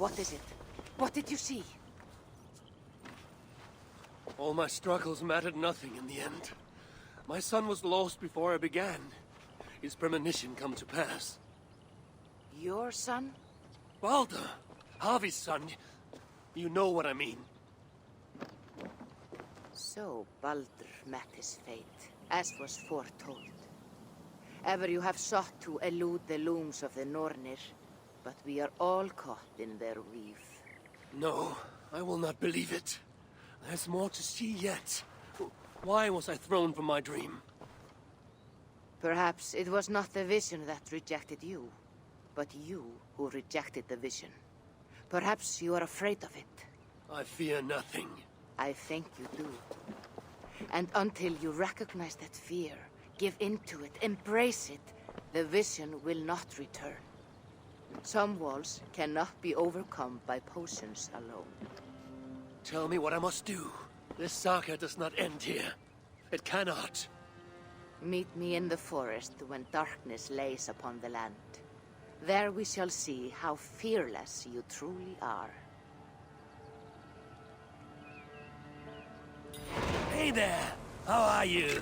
What is it? What did you see? All my struggles mattered nothing in the end. My son was lost before I began. His premonition come to pass. Your son? Baldur! Harvey's son. You know what I mean. So Baldur met his fate, as was foretold. Ever you have sought to elude the looms of the Nornir, but we are all caught in their weave. No, I will not believe it. There's more to see yet. Why was I thrown from my dream? Perhaps it was not the vision that rejected you, but you who rejected the vision. Perhaps you are afraid of it. I fear nothing. I think you do. And until you recognize that fear, give in to it, embrace it, the vision will not return. Some walls cannot be overcome by potions alone. Tell me what I must do. This saga does not end here. It cannot. Meet me in the forest when darkness lays upon the land. There we shall see how fearless you truly are. Hey there! How are you?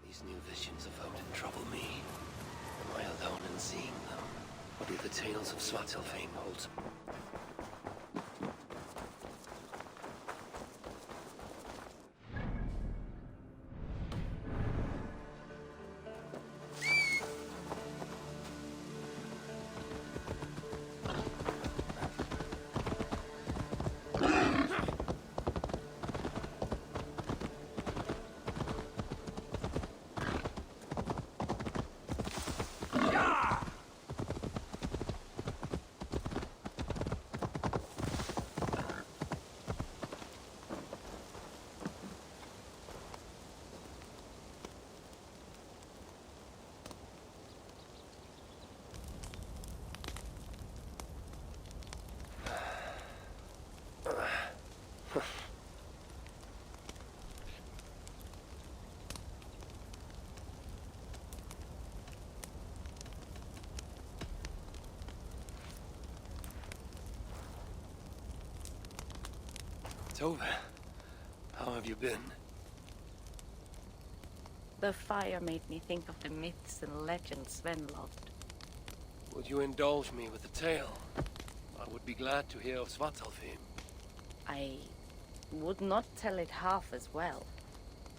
These new visions of Odin trouble me. Am I alone in seeing them? Or do the tales of Svartalfheim hold? Tove, how have you been? The fire made me think of the myths and legends Sven loved. Would you indulge me with a tale? I would be glad to hear of Svartalfheim. I would not tell it half as well,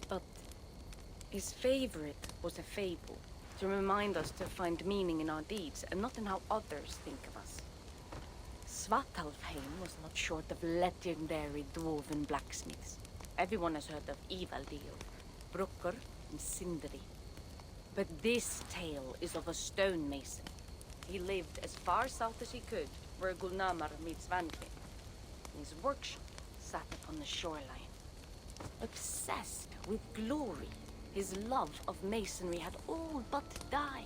but his favorite was a fable, to remind us to find meaning in our deeds and not in how others think of us. Svartalfheim was not short of legendary dwarven blacksmiths. Everyone has heard of Ivaldi, of Brukkr, and Sindri. But this tale is of a stonemason. He lived as far south as he could, where Gulnamar meets Svanhvit. His workshop sat upon the shoreline. Obsessed with glory, his love of masonry had all but died.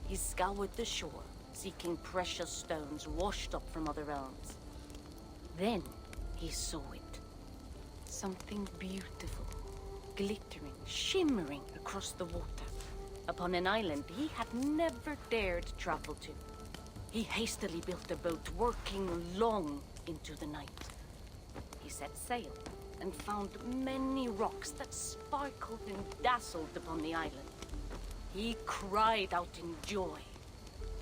He scoured the shore, seeking precious stones washed up from other realms. Then he saw it. Something beautiful, glittering, shimmering across the water, upon an island he had never dared travel to. He hastily built a boat, working long into the night. He set sail and found many rocks that sparkled and dazzled upon the island. He cried out in joy.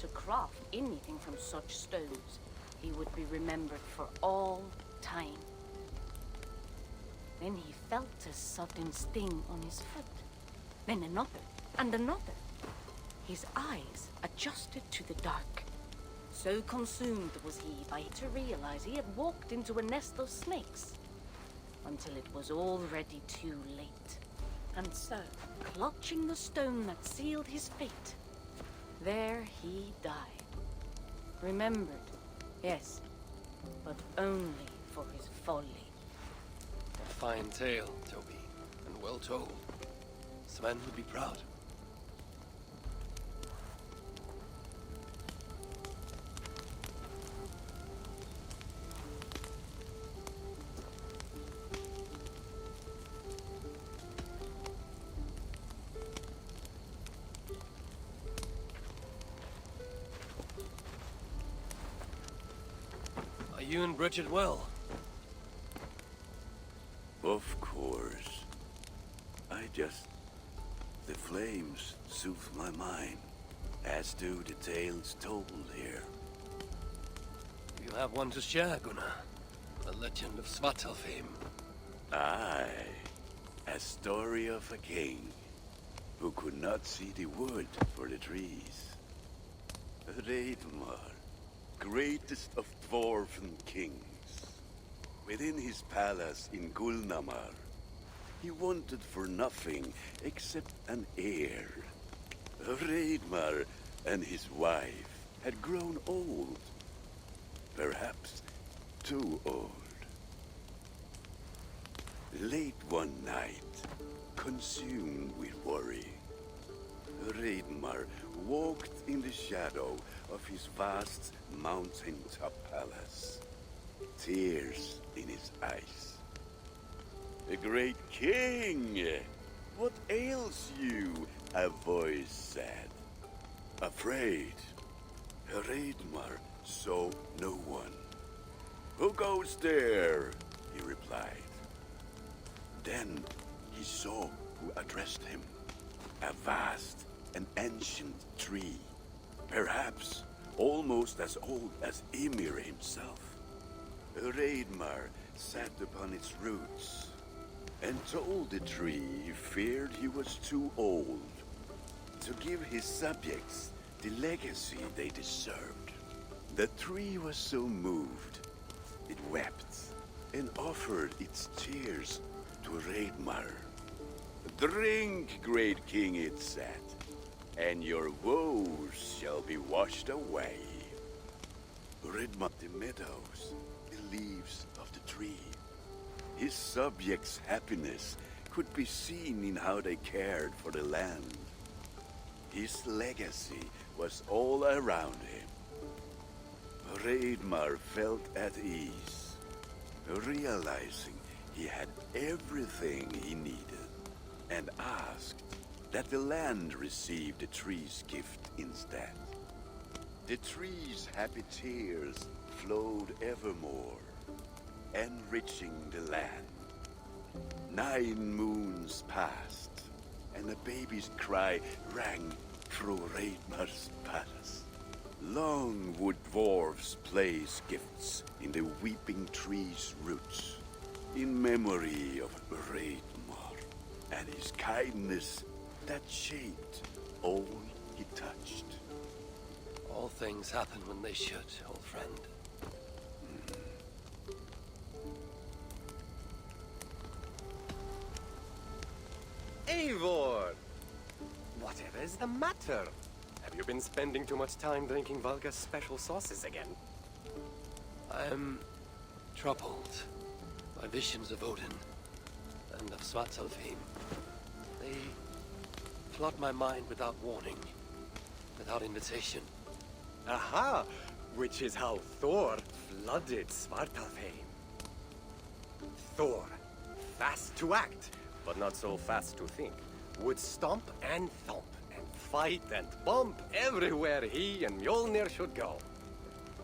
To craft anything from such stones, he would be remembered for all time. Then he felt a sudden sting on his foot. Then another, and another. His eyes adjusted to the dark. So consumed was he by it to realize he had walked into a nest of snakes. Until it was already too late. And so, clutching the stone that sealed his fate, there he died, remembered Yes, but only for his folly. A fine tale, Toby, and well told. Sven would be proud. Are you and Bridget well? Of course. The flames soothe my mind, as do the tales told here. You have one to share, Gunnar. The legend of Svartalfheim. Aye, a story of a king who could not see the wood for the trees. Hreidmar, greatest of dwarven kings. Within his palace in Gulnamar, he wanted for nothing except an heir. Hreidmar and his wife had grown old. Perhaps too old. Late one night, consumed with worry, Hreidmar walked in the shadow of his vast mountain-top palace, tears in his eyes. "The great king! What ails you?" a voice said. Afraid, Hreidmar saw no one. "Who goes there?" he replied. Then he saw who addressed him. A vast and ancient tree, perhaps almost as old as Ymir himself. Hreidmar sat upon its roots and told the tree he feared he was too old to give his subjects the legacy they deserved. The tree was so moved, it wept and offered its tears to Hreidmar. "Drink, great king," it said, "and your woes shall be washed away." Hreidmar the meadows, the leaves of the tree. His subjects' happiness could be seen in how they cared for the land. His legacy was all around him. Hreidmar felt at ease, realizing he had everything he needed, and asked that the land receive the tree's gift instead. The tree's happy tears flowed evermore, enriching the land. 9 moons passed, and a baby's cry rang through Hreidmar's palace. Long would dwarves place gifts in the weeping tree's roots, in memory of Hreidmar and his kindness that shaped all he touched. All things happen when they should, old friend. Eivor! Whatever is the matter? Have you been spending too much time drinking Valga's special sauces again? I'm troubled by visions of Odin and of Svartalfheim. They flood my mind without warning, without invitation. Aha! Which is how Thor flooded Svartalfheim. Thor, fast to act, but not so fast to think, would stomp and thump and fight and bump everywhere he and Mjolnir should go.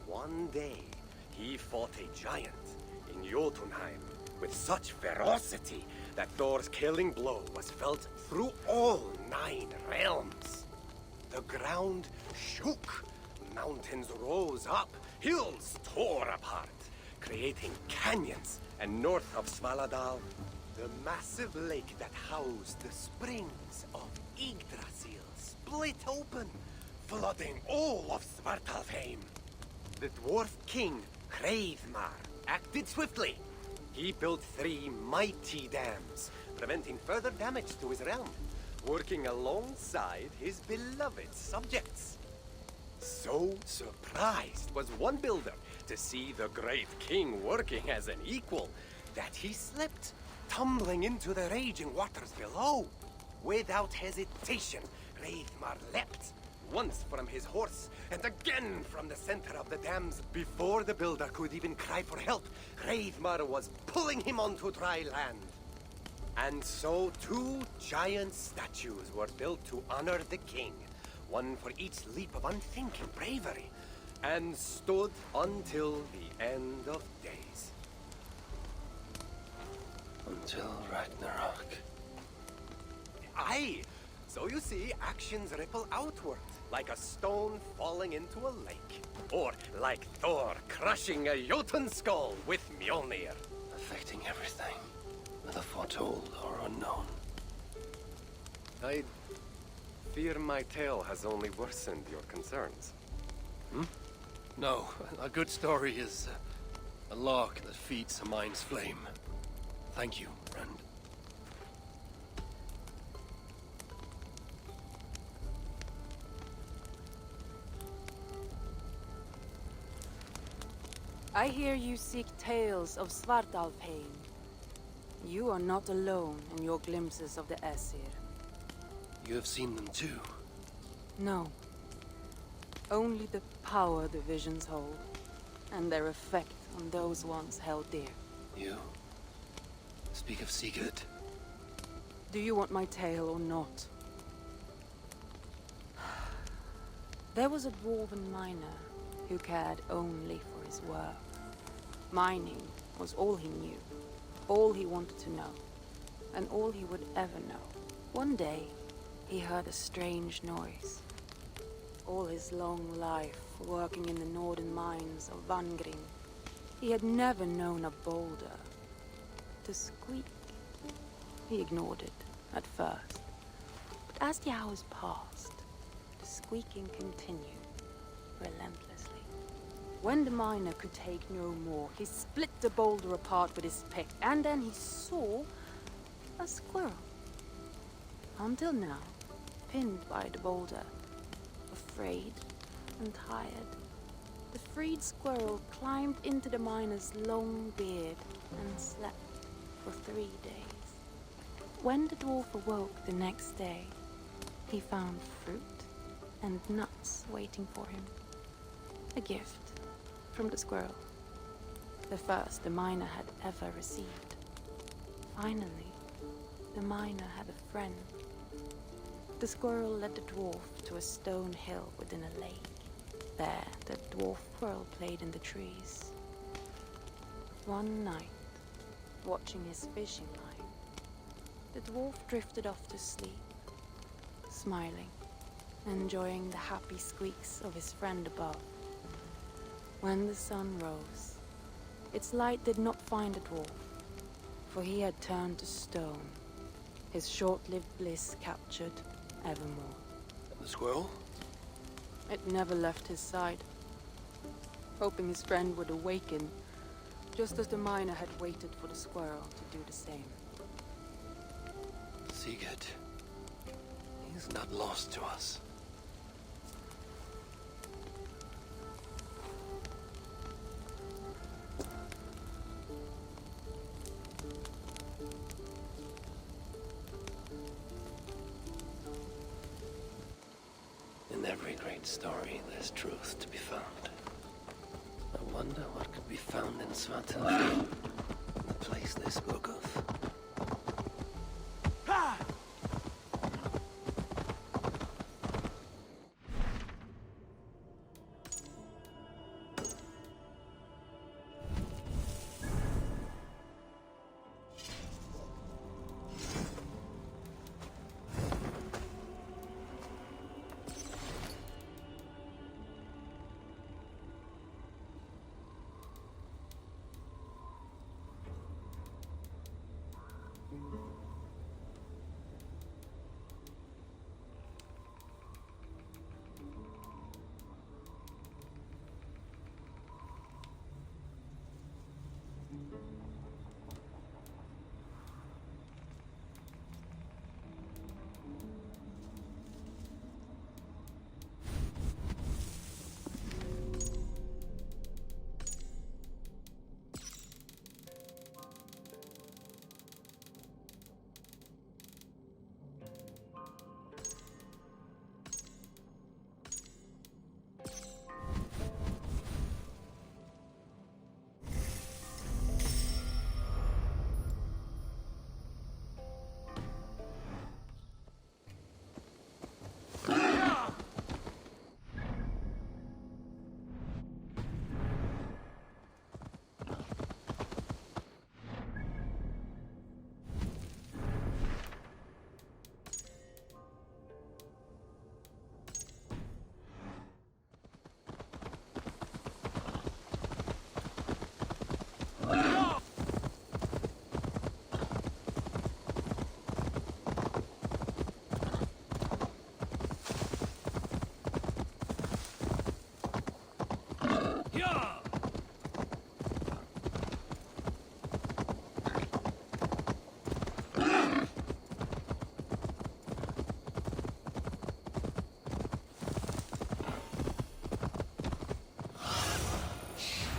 One day, he fought a giant in Jotunheim with such ferocity that Thor's killing blow was felt through all 9 realms. The ground shook, mountains rose up, hills tore apart, creating canyons, and north of Svaladal, the massive lake that housed the springs of Yggdrasil split open, flooding all of Svartalfheim. The dwarf king, Hreidmar, acted swiftly. He built 3 mighty dams, preventing further damage to his realm, working alongside his beloved subjects. So surprised was one builder to see the great king working as an equal that he slipped, tumbling into the raging waters below. Without hesitation, Hreidmar leapt, once from his horse, and again from the center of the dams. Before the builder could even cry for help, Hreidmar was pulling him onto dry land. And so 2 giant statues were built to honor the king, one for each leap of unthinking bravery, and stood until the end of days. Until Ragnarok. Aye! So you see, actions ripple outward, like a stone falling into a lake. Or like Thor crushing a Jotun skull with Mjolnir. Affecting everything, whether foretold or unknown. I fear my tale has only worsened your concerns. No, a good story is a log that feeds a mind's flame. Thank you, friend. I hear you seek tales of Svartalfheim. You are not alone in your glimpses of the Aesir. You have seen them too. No. Only the power the visions hold, and their effect on those once held dear. You speak of Sigurd. Do you want my tale or not? There was a dwarven miner who cared only for his work. Mining was all he knew, all he wanted to know, and all he would ever know. One day, he heard a strange noise. All his long life, working in the northern mines of Vangring, he had never known a boulder to squeak. He ignored it at first, but as the hours passed, the squeaking continued relentlessly. When the miner could take no more, he split the boulder apart with his pick, and then he saw a squirrel. Until now, pinned by the boulder, afraid and tired, the freed squirrel climbed into the miner's long beard and slept for 3 days. When the dwarf awoke the next day, he found fruit and nuts waiting for him. A gift from the squirrel, the first the miner had ever received. Finally, the miner had a friend. The squirrel led the dwarf to a stone hill within a lake. There, the dwarf squirrel played in the trees. One night, watching his fishing line, the dwarf drifted off to sleep, smiling, enjoying the happy squeaks of his friend above. When the sun rose, its light did not find the dwarf, for he had turned to stone, his short-lived bliss captured evermore. And the squirrel? It never left his side, hoping his friend would awaken, just as the miner had waited for the squirrel to do the same. Sigurd. He's not lost to us. In every great story, there's truth to be found. I wonder what could be found in Svartalfheim, the place they spoke of.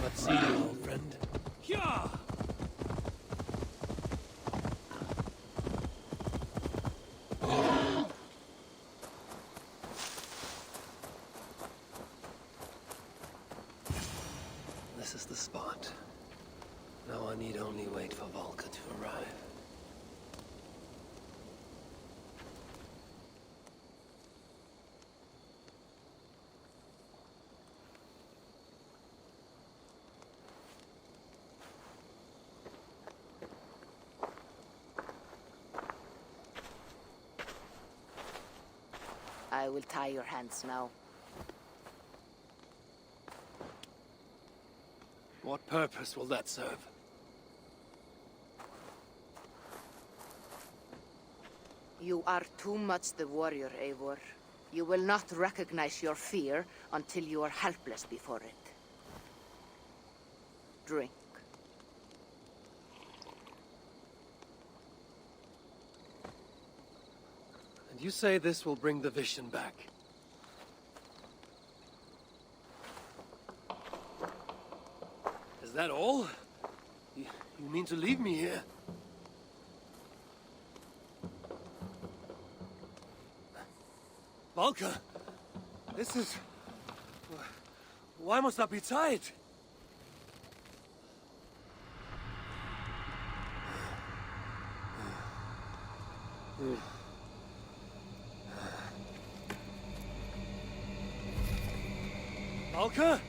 Let's see you, old friend. Yeah! This is the spot. Now I need only wait for Volker to arrive. I will tie your hands now. What purpose will that serve? You are too much the warrior, Eivor. You will not recognize your fear until you are helpless before it. Drink. And you say this will bring the vision back? Is that all? You mean to leave me here? Valka! This is... Why must I be tied? Valka?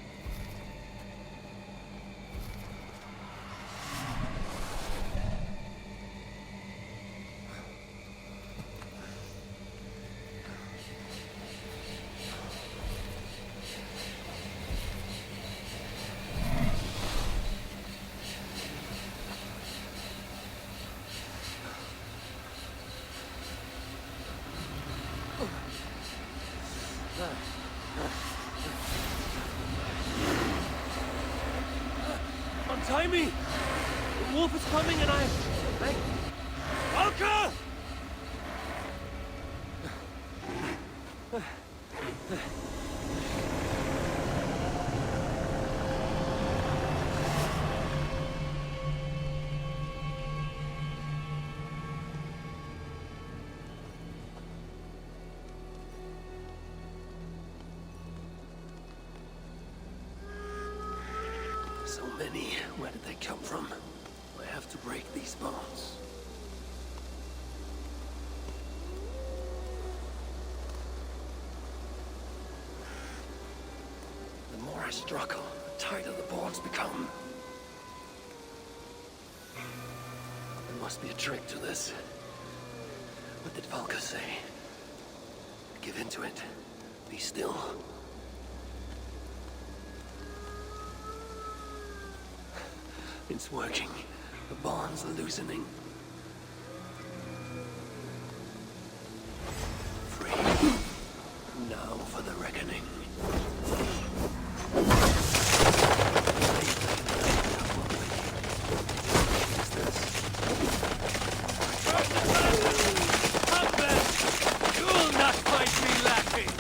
Untie me! The wolf is coming and I... Valka! So many. Where did they come from? I have to break these bones. The more I struggle, the tighter the bonds become. There must be a trick to this. What did Valka say? Give in to it. Be still. It's working. The bonds are loosening. Free. Now for the reckoning. Up there! You'll not find me lacking!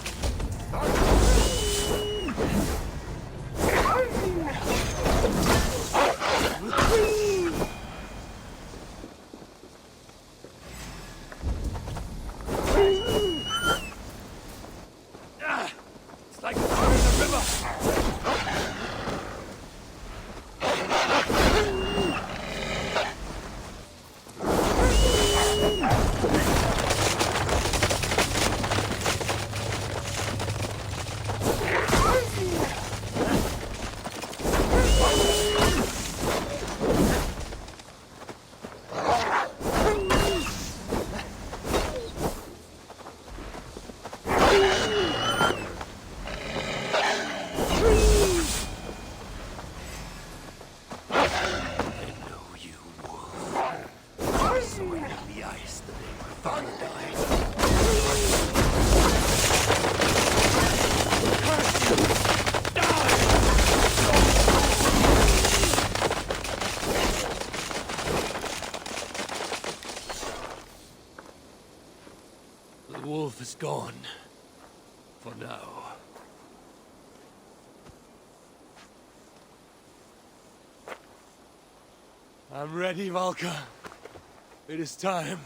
I'm ready, Valka. It is time.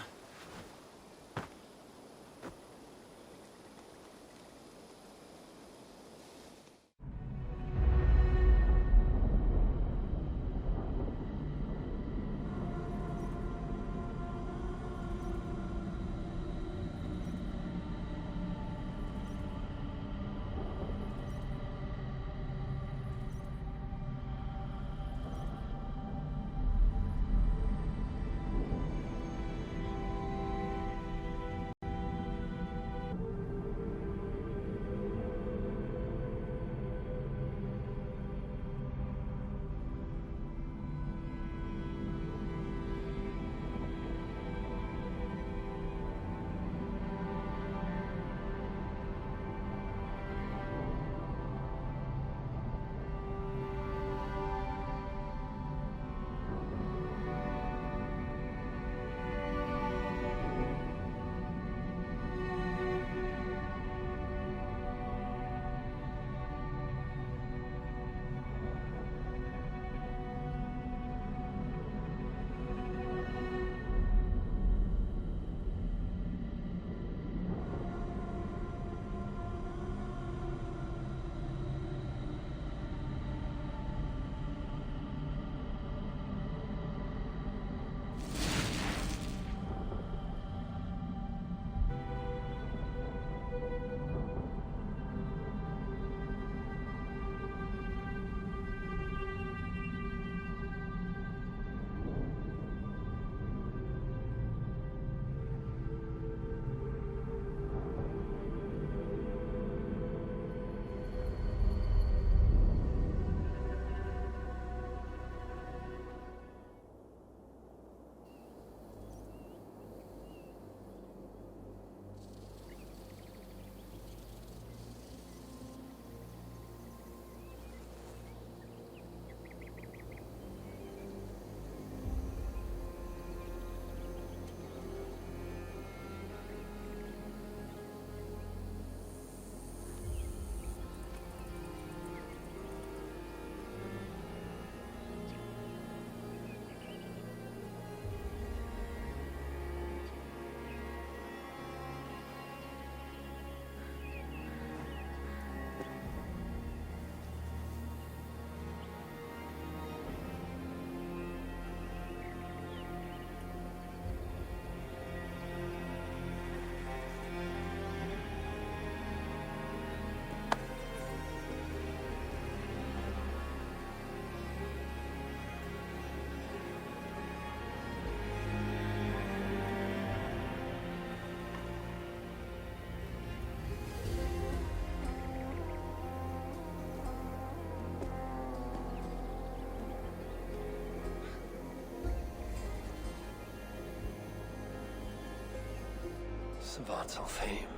Svartalfheim,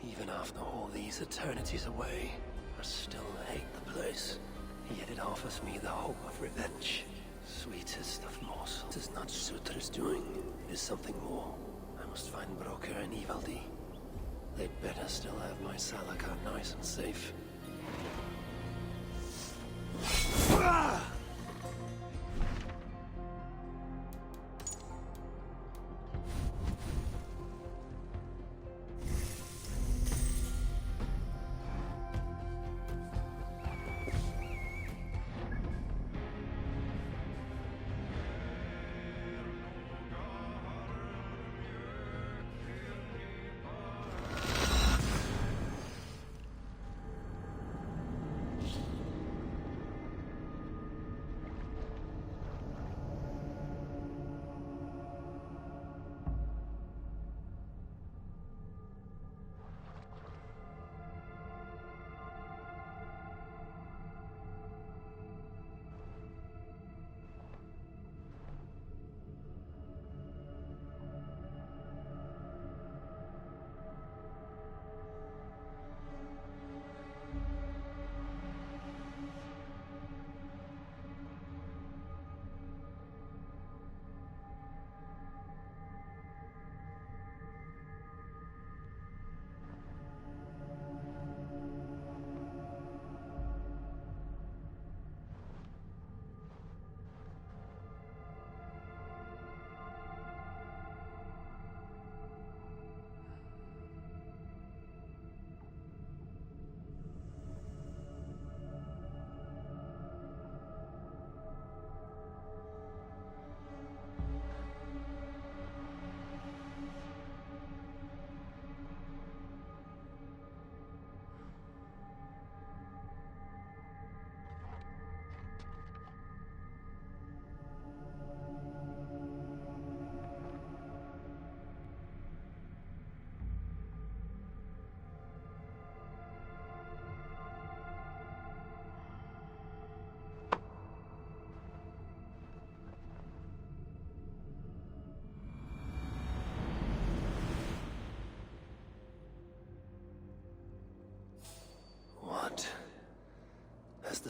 even after all these eternities away, I still hate the place. Yet it offers me the hope of revenge. Sweetest of morsels. It is not Sutra's doing. It is something more. I must find Broker and Ivaldi. They'd better still have my Salakar nice and safe.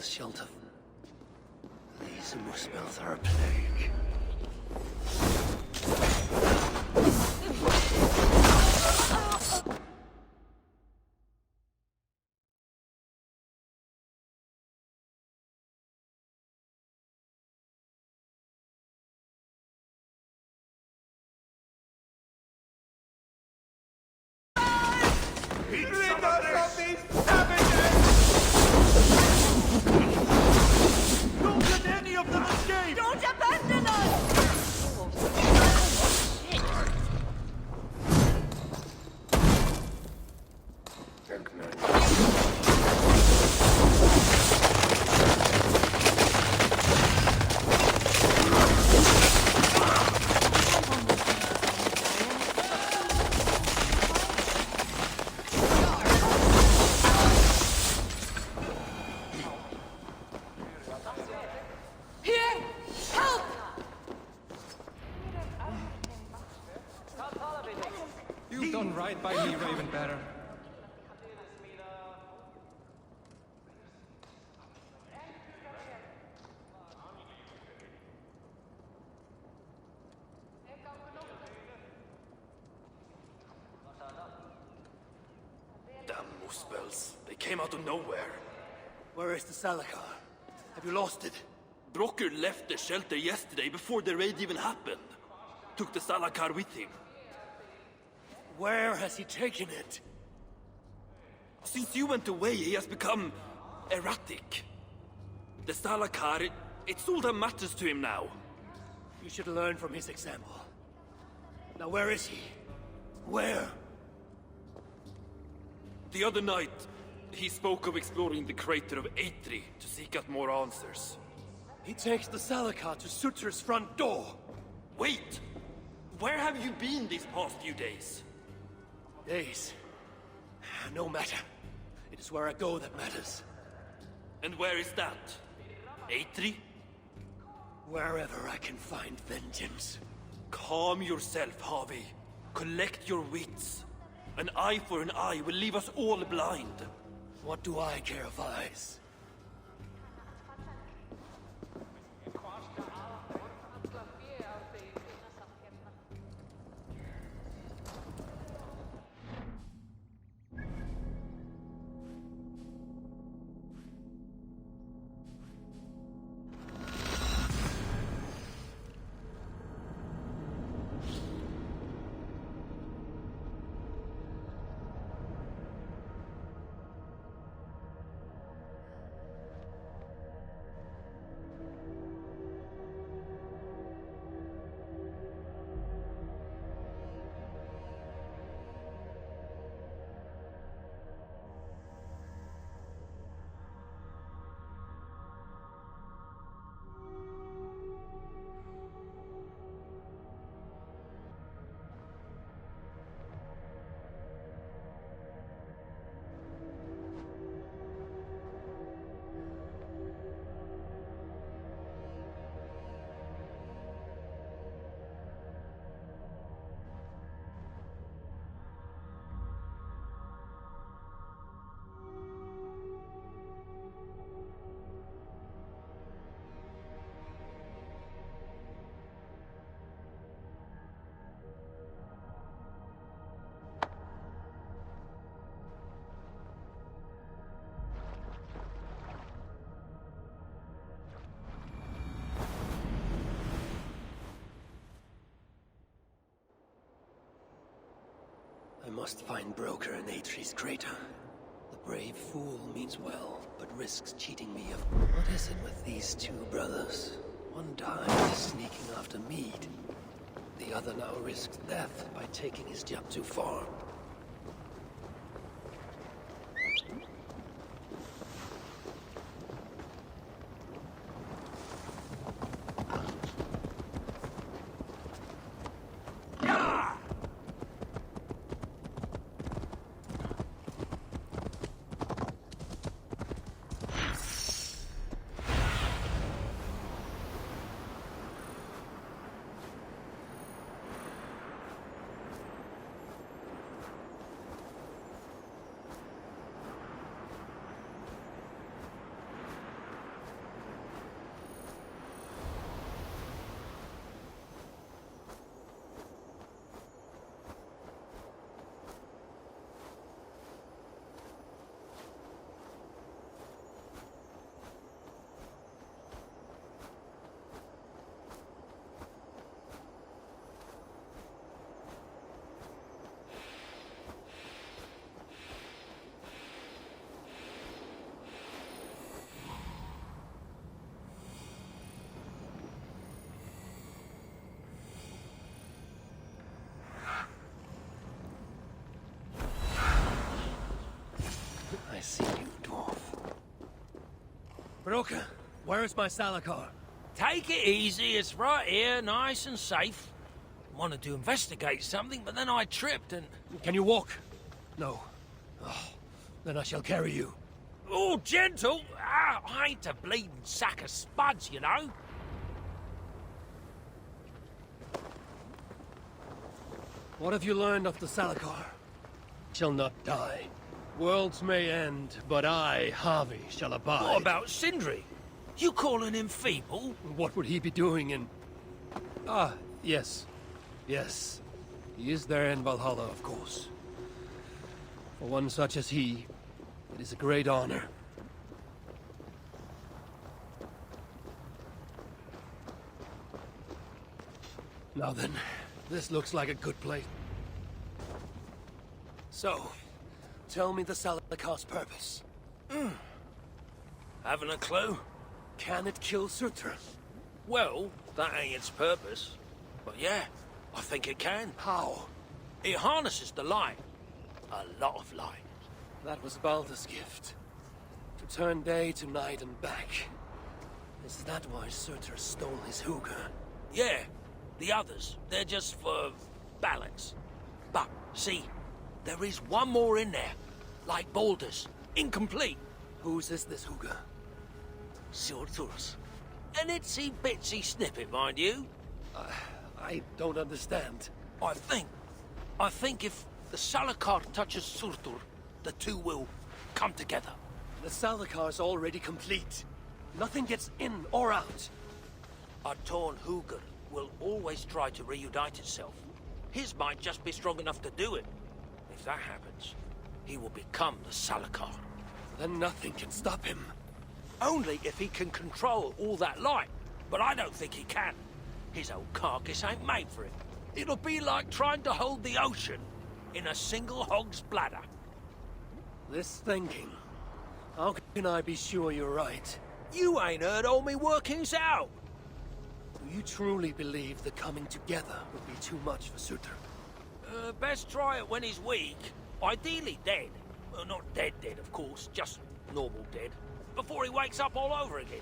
shelter. These Muspels are a plague. Don't abandon us! Here! Help! You've done right by me, Ravenbearer. Damn Muspels. They came out of nowhere. Where is the Salakar? Have you lost it? Brocker left the shelter yesterday before the raid even happened. Took the Salakar with him. Where has he taken it? Since you went away, he has become erratic. The Salakar, it's all that matters to him now. You should learn from his example. Now where is he? Where? The other night, he spoke of exploring the crater of Eitri to seek out more answers. He takes the Salakar to Sutra's front door. Wait! Where have you been these past few days? Days. No matter. It is where I go that matters. And where is that? Eitri? Wherever I can find vengeance. Calm yourself, Harvey. Collect your wits. An eye for an eye will leave us all blind. What do I care of eyes? I must find Broker in Eitri's crater. The brave fool means well, but risks cheating me of... What is it with these two brothers? One died sneaking after mead. The other now risks death by taking his job too far. Broker, where is my Salakar? Take it easy, it's right here, nice and safe. Wanted to investigate something, but then I tripped and... Can you walk? No. Oh, then I shall carry you. Oh, gentle! Ah, I ain't a bleeding sack of spuds, you know. What have you learned of the Salakar? Shall not die. Worlds may end, but I, Harvey, shall abide. What about Sindri? You calling him feeble? What would he be doing in... Ah, yes. Yes. He is there in Valhalla, of course. For one such as he, it is a great honor. Now then, this looks like a good place. So, tell me the Salakar's purpose. Haven't a clue? Can it kill Surtur? Well, that ain't its purpose. But yeah, I think it can. How? It harnesses the light. A lot of light. That was Baldur's gift. To turn day to night and back. Is that why Surtur stole his Hugr? Yeah, the others, they're just for balance. But, see, there is one more in there. Like Baldur's. Incomplete. Whose is this Hugr? Surtur's. An itsy bitsy snippet, mind you. I don't understand. I think if the Salakar touches Surtur, the two will come together. The Salakar's already complete. Nothing gets in or out. A torn Hugr will always try to reunite itself. His might just be strong enough to do it. If that happens, he will become the Salakar. Then nothing can stop him. Only if he can control all that light. But I don't think he can. His old carcass ain't made for it. It'll be like trying to hold the ocean in a single hog's bladder. This thinking. How can I be sure you're right? You ain't heard all me workings out. Do you truly believe the coming together would be too much for Surtur? Best try it when he's weak. Ideally dead. Well, not dead, of course. Just normal dead. Before he wakes up all over again.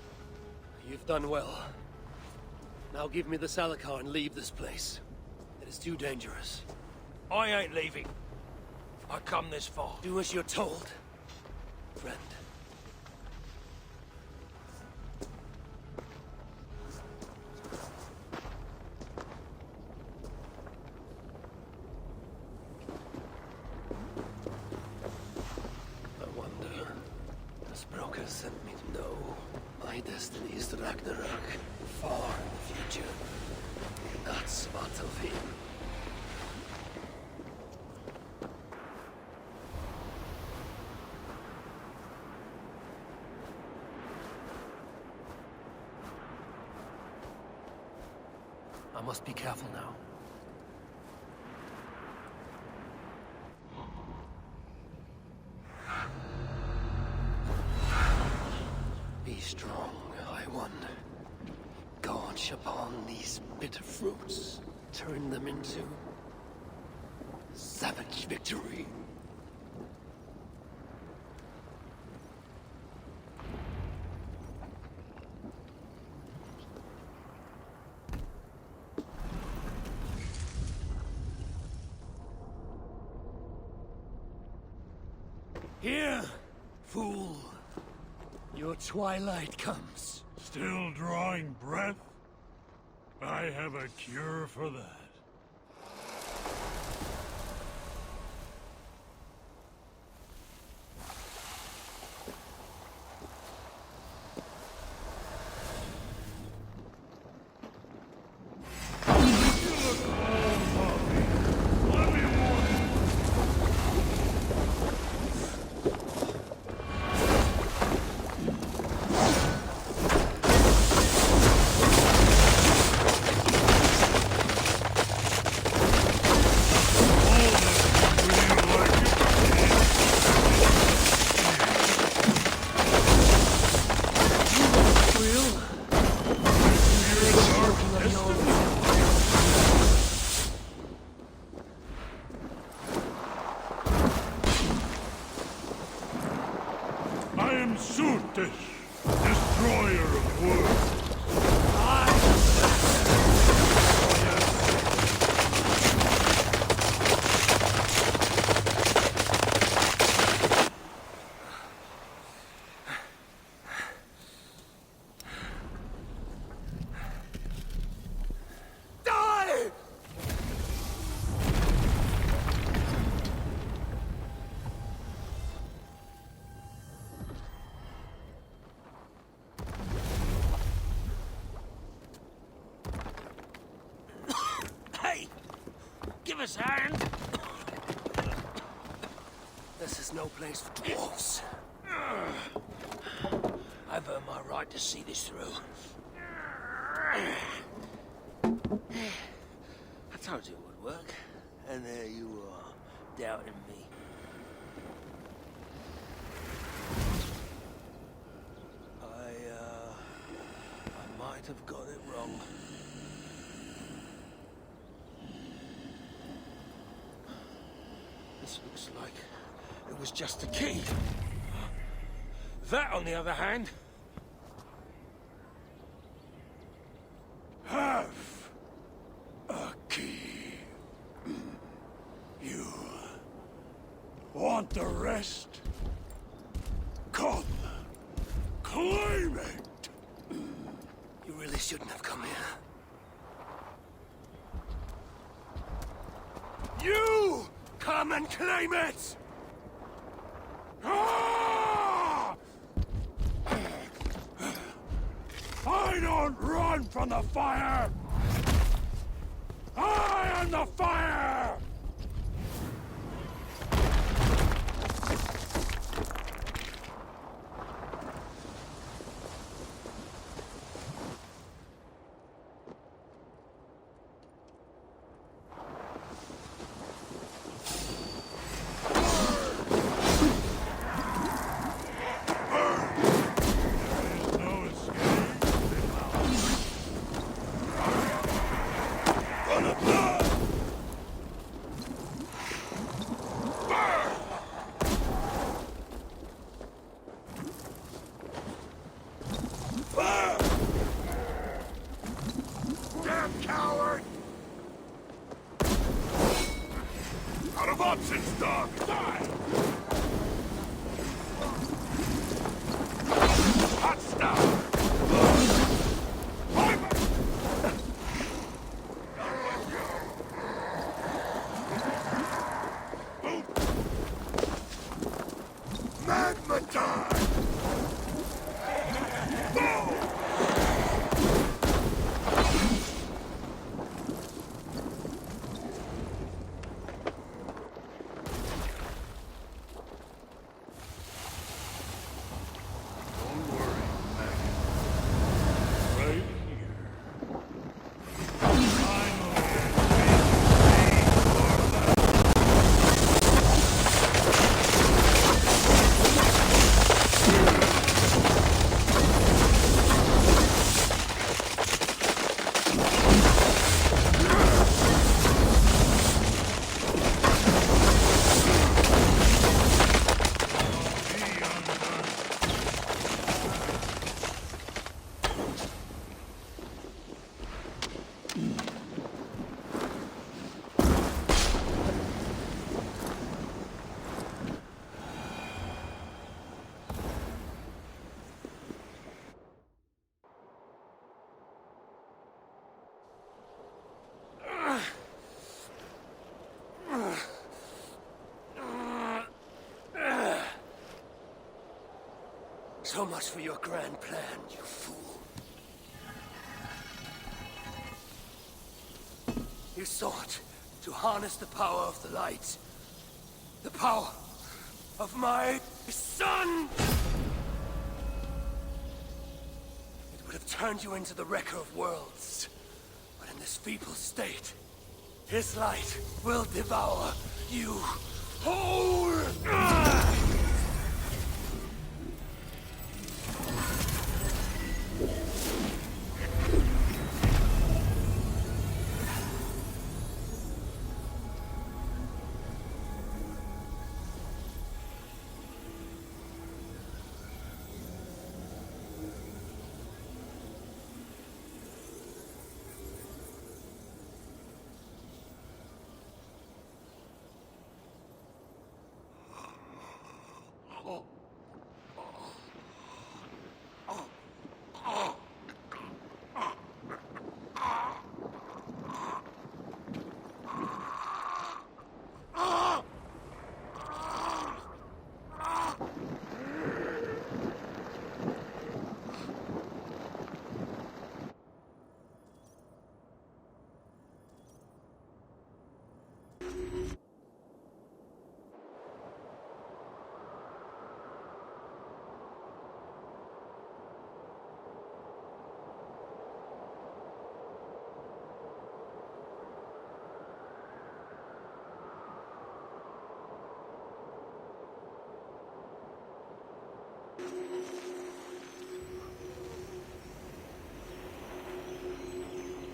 You've done well. Now give me the Salakar and leave this place. It is too dangerous. I ain't leaving. I come this far. Do as you're told, friend. I wonder, does Broker sent me to know my destiny is to Ragnarok, far in the future. That's Svartalfheim. I must be careful now. Be strong, I won. Gorge upon these bitter fruits. Turn them into savage victory. Here, fool. Your twilight comes. Still drawing breath? I have a cure for that. give us a hand? This is no place for dwarves. I've earned my right to see this through. I told you it would work, and there you are, doubting me. I might have got it wrong. This looks like it was just a key. That, on the other hand, Have a key. You want the rest? Come, claim it. You really shouldn't have come here. You come and claim it! Ah! I don't run from the fire! I am the fire! Damn coward! Out of options, dog! Die! Hot stuff! Magma time! So much for your grand plan, you fool. You sought to harness the power of the light. The power of my son! It would have turned you into the Wrecker of Worlds. But in this feeble state, his light will devour you whole!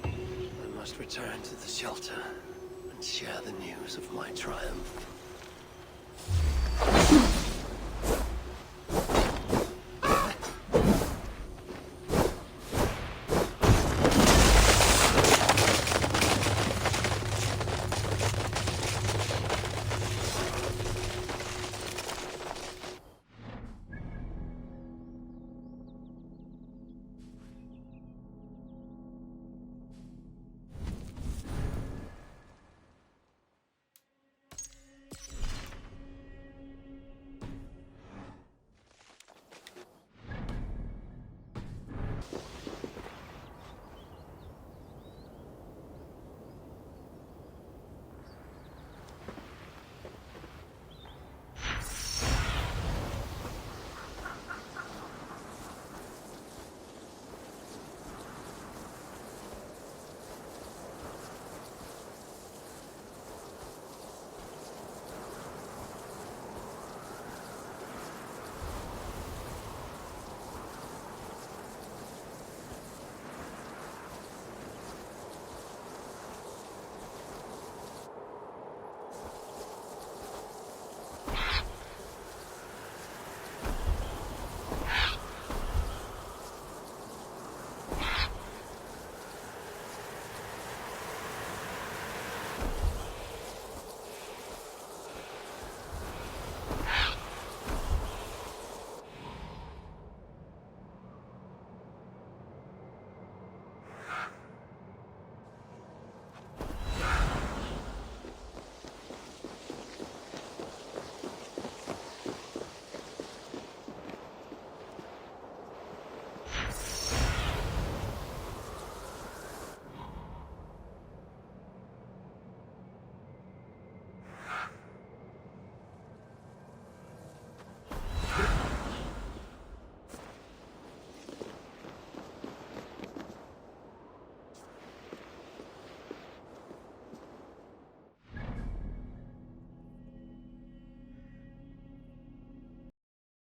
I must return to the shelter and share the news of my triumph.